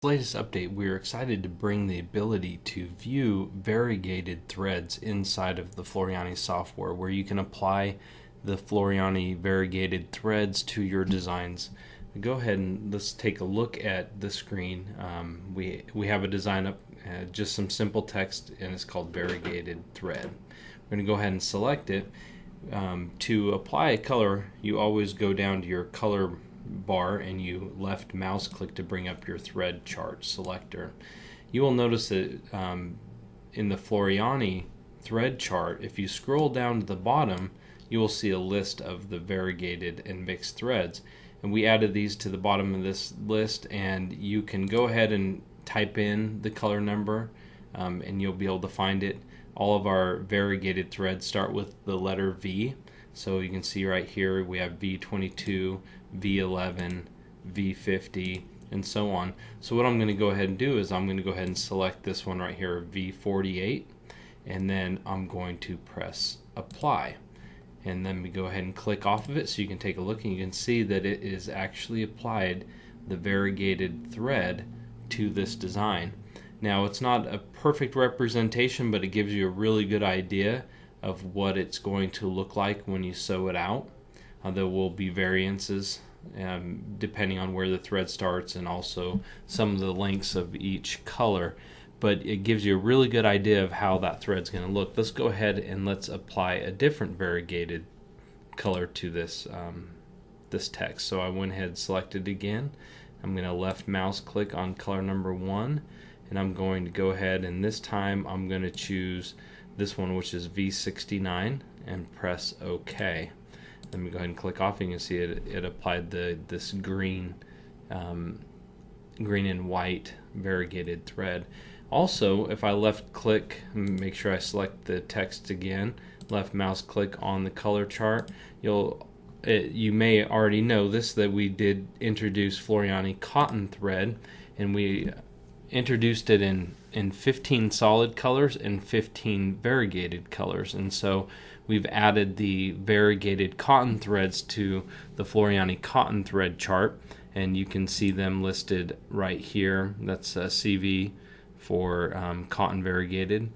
Latest update, we're excited to bring the ability to view variegated threads inside of the Floriani software, where you can apply the Floriani variegated threads to your designs. Go ahead and let's take a look at the screen. We have a design up, just some simple text, and it's called variegated thread. We're going to go ahead and select it. To apply a color, you always go down to your color bar and you left mouse click to bring up your thread chart selector. You will notice that in the Floriani thread chart, if you scroll down to the bottom, you will see a list of the variegated and mixed threads, and we added these to the bottom of this list, and you can go ahead and type in the color number and you'll be able to find it. All of our variegated threads start with the letter V. So you can see right here we have V22, V11, V50, and so on. So what I'm going to go ahead and do is I'm going to go ahead and select this one right here, V48, and then I'm going to press apply. And then we go ahead and click off of it so you can take a look, and you can see that it is actually applied the variegated thread to this design. Now, it's not a perfect representation, but it gives you a really good idea of what it's going to look like when you sew it out. There will be variances depending on where the thread starts and also some of the lengths of each color, but it gives you a really good idea of how that thread's going to look. Let's go ahead and let's apply a different variegated color to this this text. So I went ahead and selected again. I'm going to left mouse click on color number 1, and I'm going to go ahead and this time I'm going to choose this one, which is V69, and press OK. Let me go ahead and click off, and you can see it applied this green and white variegated thread. Also, if I left click, make sure I select the text again, left mouse click on the color chart, you may already know this, that we did introduce Floriani cotton thread, and we introduced it in 15 solid colors and 15 variegated colors, and so we've added the variegated cotton threads to the Floriani cotton thread chart, and you can see them listed right here. That's CV for cotton variegated,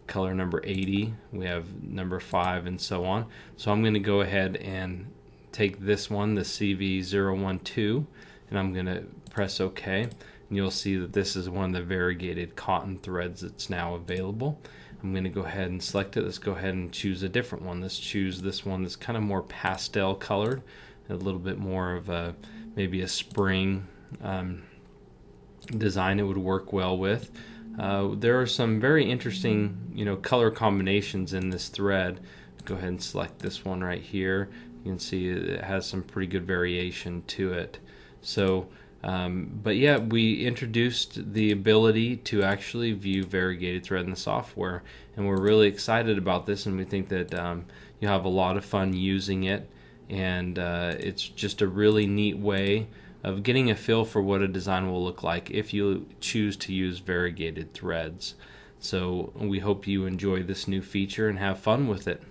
color number 80, we have number 5, and so on. So I'm going to go ahead and take this one, the CV012, and I'm going to press OK. And you'll see that this is one of the variegated cotton threads that's now available. I'm going to go ahead and select it. Let's go ahead and choose a different one. Let's choose this one that's kind of more pastel colored, a little bit more of a maybe a spring design it would work well with. There are some very interesting color combinations in this thread. Go ahead and select this one right here. You can see it has some pretty good variation to it. So but yeah, we introduced the ability to actually view variegated thread in the software, and we're really excited about this, and we think that you'll have a lot of fun using it, and it's just a really neat way of getting a feel for what a design will look like if you choose to use variegated threads. So we hope you enjoy this new feature and have fun with it.